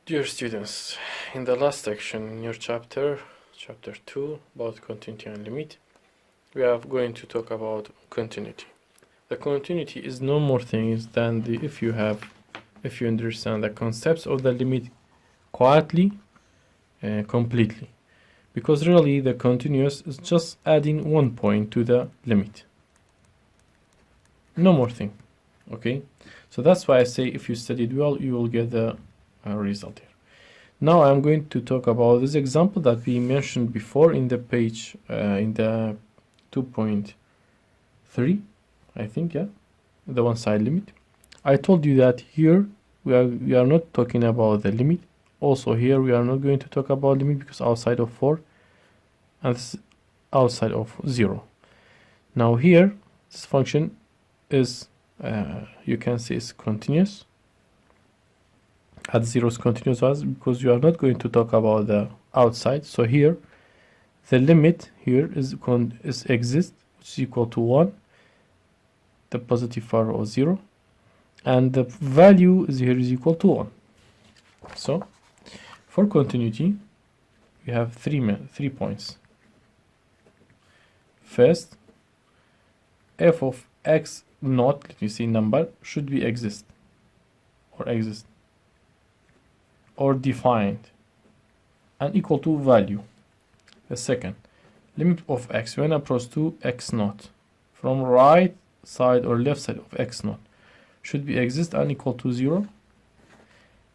Dear students, in the last section in your chapter 2 about continuity and limit, we are going to talk about continuity. The continuity is no more things than if you understand the concepts of the limit quietly, completely, because really the continuous is just adding one point to the limit. No more thing. Okay, so that's why I say if you studied well, you will get the result here. Now I'm going to talk about this example that we mentioned before in the page in the 2.3, I think, yeah, the one side limit. I told you that here we are not talking about the limit. Also here we are not going to talk about limit because outside of 4 and this is outside of 0. Now here this function is you can see it's continuous. At 0 is continuous because you are not going to talk about the outside. So here the limit here is exists, which is equal to 1, the positive power of 0, and the value is here is equal to 1. So for continuity we have three points. First, f of x naught, let me see, number should be exist or defined and equal to value. The second, limit of x when approach to x naught from right side or left side of x naught should be exist and equal to 0.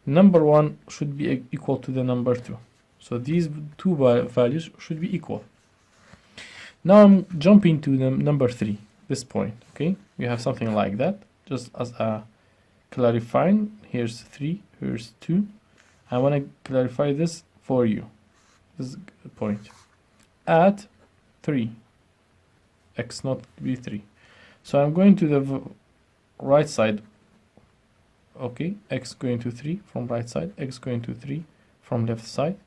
Number 1 should be equal to the number 2. So these two values should be equal. Now I'm jumping to the number 3, this point. Okay, we have something like that, just as a clarifying. Here's 3, here's 2. I want to clarify this for you. This is a point. At 3, x naught be 3. So I'm going to the right side. Okay, x going to 3 from right side, x going to 3 from left side.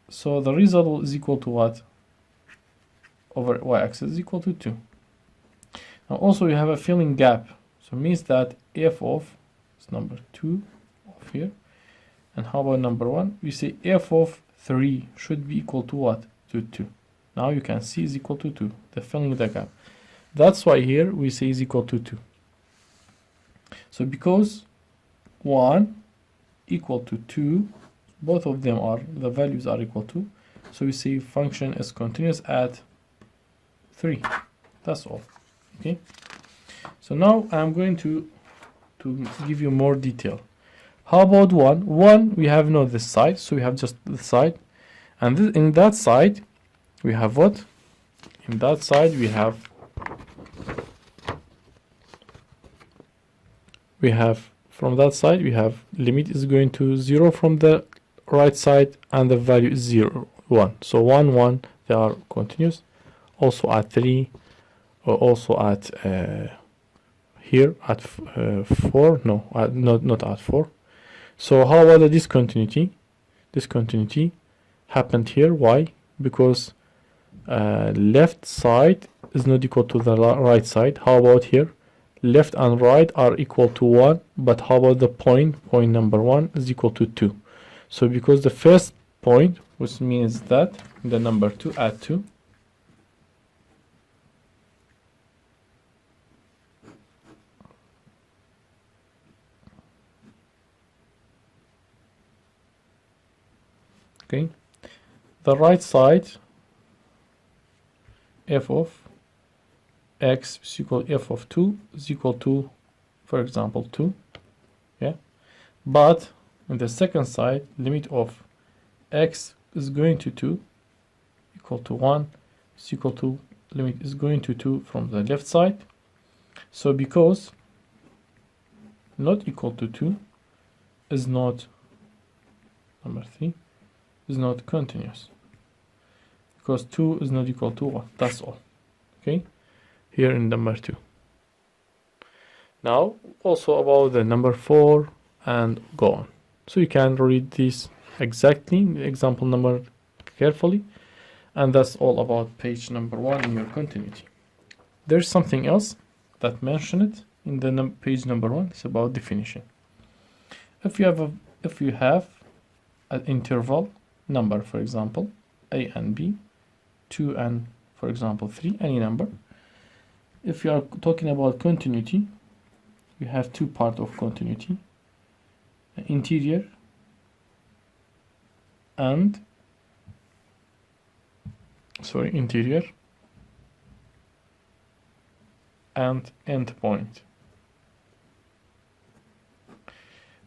So the result is equal to what? Over y-axis is equal to 2. Now also we have a filling gap. So it means that f of number 2 of here. And how about number 1? We say f of 3 should be equal to what? To 2. Now you can see is equal to 2, the filling the gap. That's why here we say is equal to 2. So because 1 equal to 2, both of them are, the values are equal to, so we say function is continuous at 3. That's all. Okay. So now I'm going to give you more detail. How about 1? 1 we have not this side, so we have just this side, and in that side we have what? In that side we have from that side we have limit is going to 0 from the right side and the value is 0, 1. So 1, 1 they are continuous. Also at 3 or also at here at 4, no, not at 4. So how about the discontinuity? Discontinuity happened here. Why? Because left side is not equal to the right side. How about here? Left and right are equal to 1, but how about the point number 1 is equal to 2. So because the first point, which means that the number 2 at 2, okay, the right side f of x is equal to f of 2 is equal to, for example, 2, yeah, but in the second side limit of x is going to 2 equal to 1 is equal to limit is going to 2 from the left side. So because not equal to 2 is not, number 3 is not continuous, because 2 is not equal to 1. That's all. Okay, here in number 2. Now also about the number 4 and go on. So you can read this exactly, the example number carefully, and that's all about page number 1 in your continuity. There's something else that mentioned it in the page number 1. It's about definition. If you have a if you have an interval number, for example, a and b, 2 and, for example, 3, any number. If you are talking about continuity, you have two parts of continuity, interior and interior and endpoint.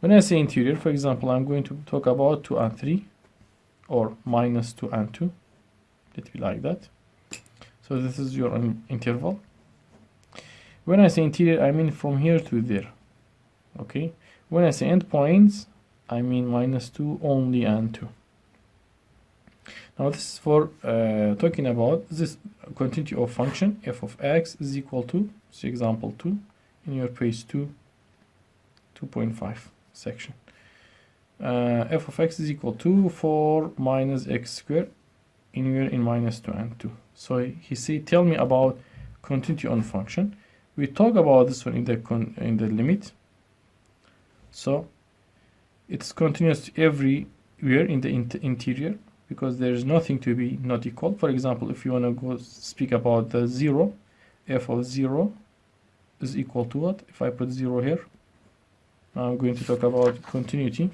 When I say interior, for example, I'm going to talk about 2 and 3 or minus 2 and 2. Let me like that. So this is your interval. When I say interior, I mean from here to there. Okay. When I say endpoints, I mean minus 2 only and 2. Now this is for talking about this continuity of function f of x is equal to, so example 2 in your page 2.5 section. F of x is equal to 4 minus x squared in minus 2 and 2. So he say, tell me about continuity on function. We talk about this one in the limit. So it's continuous everywhere in the interior, because there is nothing to be not equal. For example, if you want to go speak about the 0, f of 0 is equal to what? If I put 0 here, now I'm going to talk about continuity.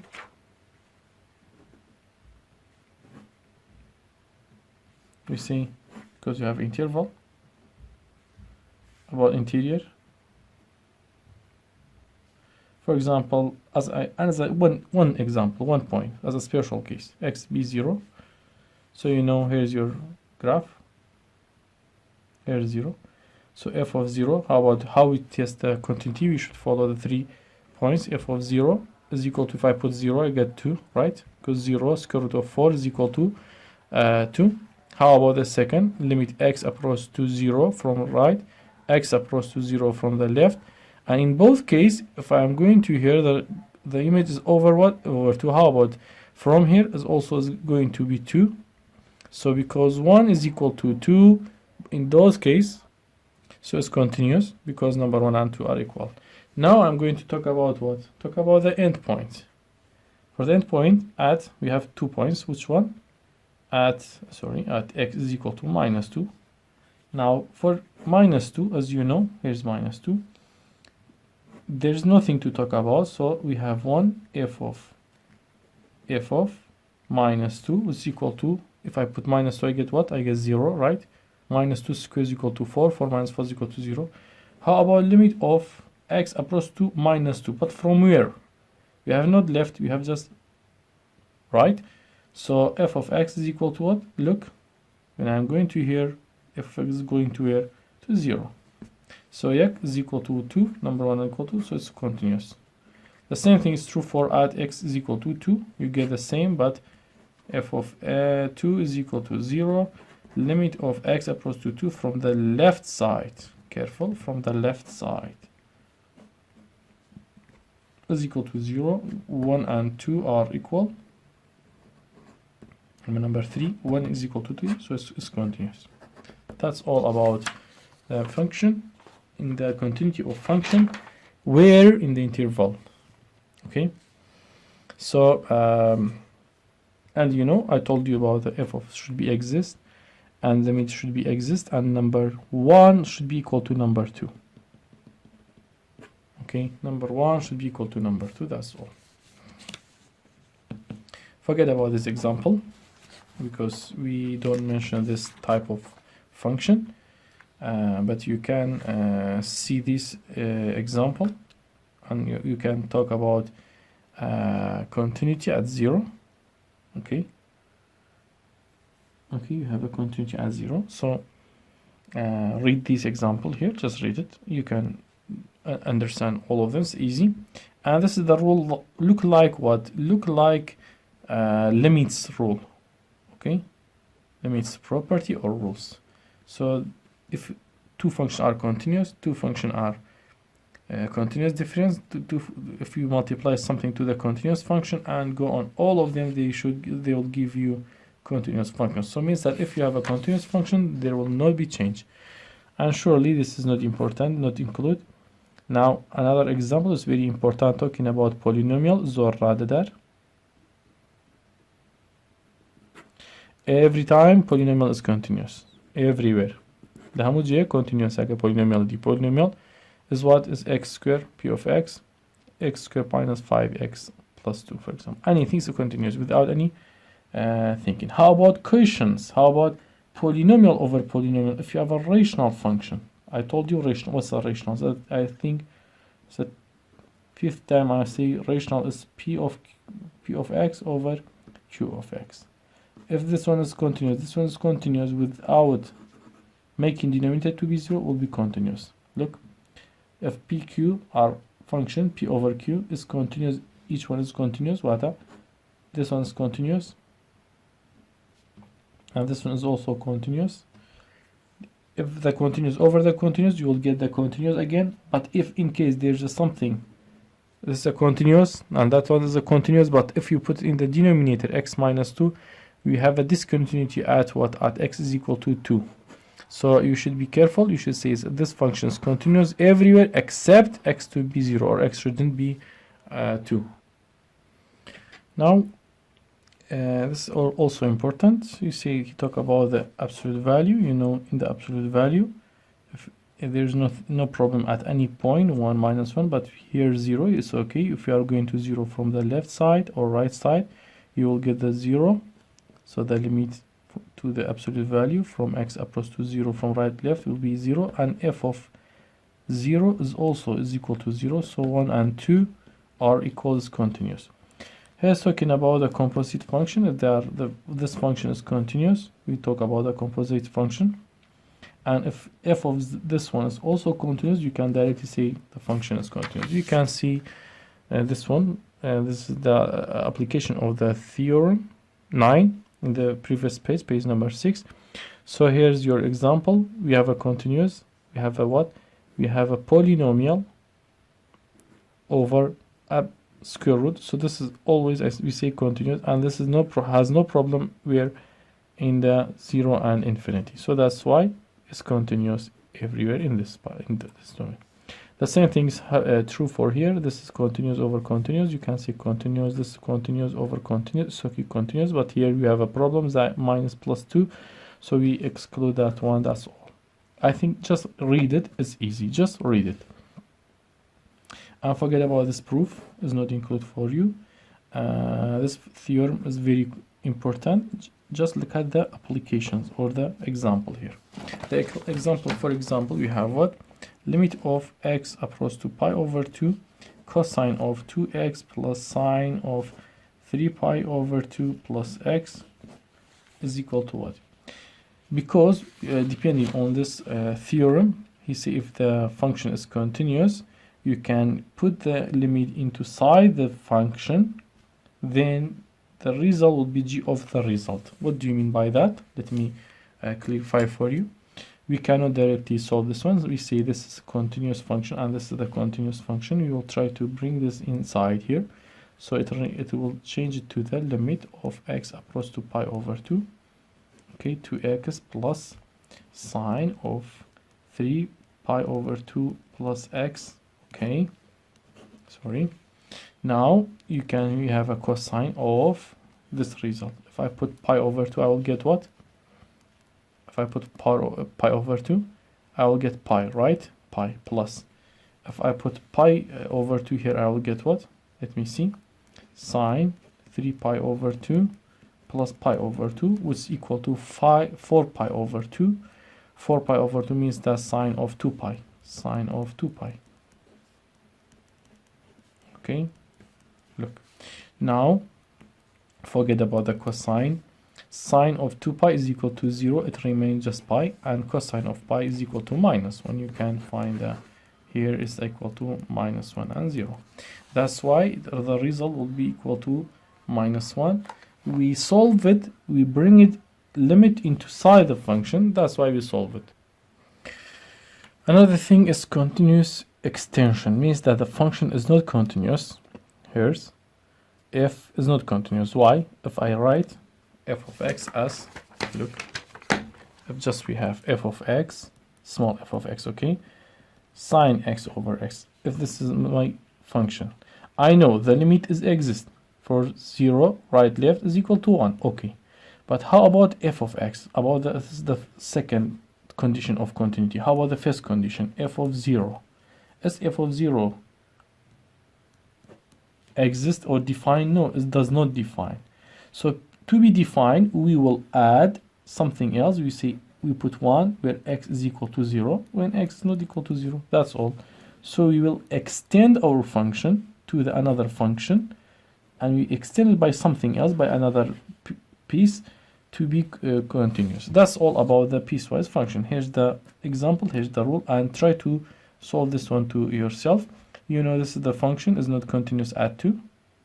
We see, because you have interval, about interior. For example, as one example, 1 point, as a special case, x be 0. So you know, here's your graph. Here's 0. So f of 0, how we test the continuity? We should follow the 3 points. F of 0 is equal to, if I put 0, I get 2, right? Because 0 square root of 4 is equal to 2. How about the second? Limit x approach to 0 from right, x approach to 0 from the left. And in both cases, if I am going to here, the image is over what? Over 2. How about from here is also going to be 2. So because 1 is equal to 2 in those cases, so it's continuous because number 1 and 2 are equal. Now I'm going to talk about what? Talk about the endpoint. For the endpoint, we have 2 points. Which one? At x is equal to minus 2. Now for minus 2, as you know, here's minus 2. There's nothing to talk about, so we have f of minus 2 is equal to, if I put minus 2, I get what? I get 0, right? Minus 2 squared is equal to 4. 4 minus 4 is equal to 0. How about limit of x approach to minus 2? But from where? We have not left, we have just right. So f of x is equal to what? Look, when I'm going to here, f of x is going to where? To 0. So x is equal to 2, number 1 is equal to, so it's continuous. The same thing is true for at x is equal to 2. You get the same, but f of 2 is equal to 0. Limit of x approach to 2 from the left side. Careful, from the left side. Is equal to 0. 1 and 2 are equal. Number 3, 1 is equal to 2, so it's continuous. That's all about the function. In the continuity of function, where in the interval. Okay, so and you know, I told you about the f of should be exist, and limit should be exist, and number 1 should be equal to number 2. Okay, number 1 should be equal to number 2. That's all. Forget about this example because we don't mention this type of function. But you can see this example, and you can talk about continuity at 0. Okay, you have a continuity at 0. So read this example here, just read it. You can understand all of them. It's easy. And this is the rule. Look like what? Look like limits rule. Okay, limits property or rules. So if 2 functions are continuous, 2 functions are continuous difference. If you multiply something to the continuous function and go on all of them, they will give you continuous functions. So it means that if you have a continuous function, there will not be change. And surely this is not important, not include. Now another example is very important, talking about polynomial. Zor rade der. every time polynomial is continuous everywhere. ده همون جه continuous اگه polynomial دی. Polynomial is what is x square p of x square minus 5x plus 2, for example. Anything is continuous without any thinking. How about quotients? How about polynomial over polynomial? If you have a rational function, I told you rational. What's a rational? So I think it's the fifth time I say rational is p of x over q of x. If this one is continuous without making denominator to be 0, will be continuous. Look, if pq are function, p over q is continuous, each one is continuous. What? This one is continuous, and this one is also continuous. If the continuous over the continuous, you will get the continuous again. But if in case there's something, this is a continuous and that one is a continuous, but if you put in the denominator x minus 2, we have a discontinuity at what? At x is equal to 2. So you should be careful. You should say this function is continuous everywhere except x to be 0, or x shouldn't be 2. Now this is also important. You see, you talk about the absolute value. You know, in the absolute value, if there's no problem at any point 1 minus 1, but here 0 is okay. If you are going to 0 from the left side or right side, you will get the 0. So the limit to the absolute value from x approach to 0 from right left will be 0, and f of 0 is equal to 0. So 1 and 2 are equals continuous. Here's talking about the composite function. If this function is continuous, we talk about the composite function. And if f of this one is also continuous, you can directly say the function is continuous. You can see this one. This is the application of the theorem 9 in the previous page number 6. So here's your example. We have a continuous. We have a what? We have a polynomial over a square root. So this is always, as we say, continuous, and this is has no problem where in the 0 and infinity. So that's why it's continuous everywhere in this domain. The same thing is true for here. This is continuous over continuous. You can see continuous. This is continuous over continuous. So continuous, but here we have a problem that minus plus 2. So we exclude that one. That's all. I think just read it. It's easy. Just read it. And forget about this proof. Is not included for you. This theorem is very important. Just look at the applications or the example here. The example, for example, we have what? Limit of x approach to pi over 2 cosine of 2x plus sine of 3 pi over 2 plus x is equal to what? Because depending on this theorem, he say if the function is continuous, you can put the limit inside the function, then the result will be g of the result. What do you mean by that? Let me clarify for you. We cannot directly solve this one. We say this is a continuous function and this is the continuous function. We will try to bring this inside here. So it will change it to the limit of x approach to pi over 2. Okay, 2x plus sine of 3 pi over 2 plus x. Okay, sorry. Now we have a cosine of this result. If I put pi over 2, I will get what? If I put pi over 2, I will get pi, right? Pi plus. If I put pi over 2 here, I will get what? Let me see. Sine 3 pi over 2 plus pi over 2, which is equal to 4 pi over 2. 4 pi over 2 means the sine of 2 pi. Sine of 2 pi. Okay, look. Now, forget about the cosine. Sine of 2 pi is equal to 0. It remains just pi. And cosine of pi is equal to minus 1. You can find here is equal to minus 1 and 0. That's why the result will be equal to minus 1. We solve it. We bring it limit inside the function. That's why we solve it. Another thing is continuous extension. Means that the function is not continuous. Here's f is not continuous. Why? If I write f of x as, look, if just we have f of x, small f of x, okay, sine x over x. If this is my function, I know the limit is exist for 0 right left is equal to 1, okay, But how about f of x? This is the second condition of continuity. How about the first condition, f of 0? Is f of 0 exist or define? No, it does not define. So to be defined, we will add something else. We say we put 1 where x is equal to 0 when x is not equal to 0. That's all. So we will extend our function to another function, and we extend it by something else, by another piece, to be continuous. That's all about the piecewise function. Here's the example, here's the rule, and try to solve this one to yourself. You know, this is the function is not continuous at 2.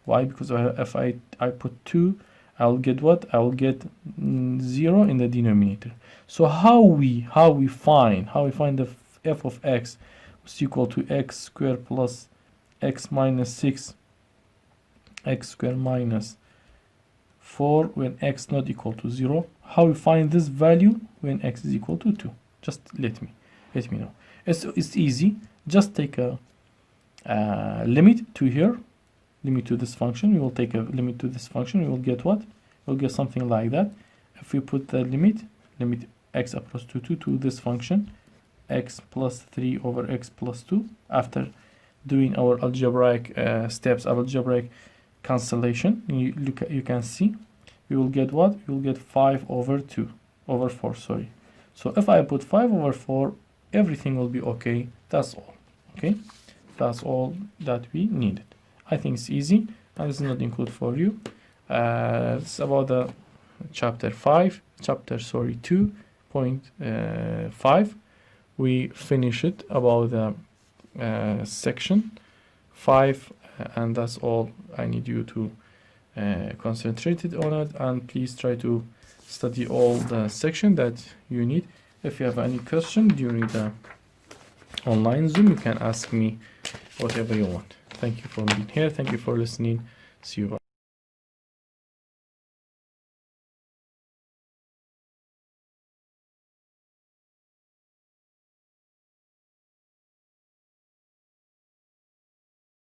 Why? Because if I put 2, I'll get what? I will get 0 in the denominator. So how we find the f of x is equal to x squared plus x minus 6, x squared minus 4 when x not equal to 0. How we find this value when x is equal to 2? Just let me know. It's easy. Just take a limit to here, limit to this function. We will take a limit to this function. We will get what? We'll get something like that. If we put the limit x approach to 2 to this function, x plus 3 over x plus 2, after doing our algebraic steps, algebraic cancellation, you can see we will get what? We will get 5 over 4, sorry. So if I put 5 over 4, everything will be okay. That's all. Okay, that's all that we needed. I think it's easy, and this is not included for you. This is about the chapter 2.5. We finish it about the section 5, and that's all I need you to concentrate on it, and please try to study all the section that you need. If you have any question during the online Zoom, you can ask me whatever you want. Thank you for being here. Thank you for listening. See you. Bye.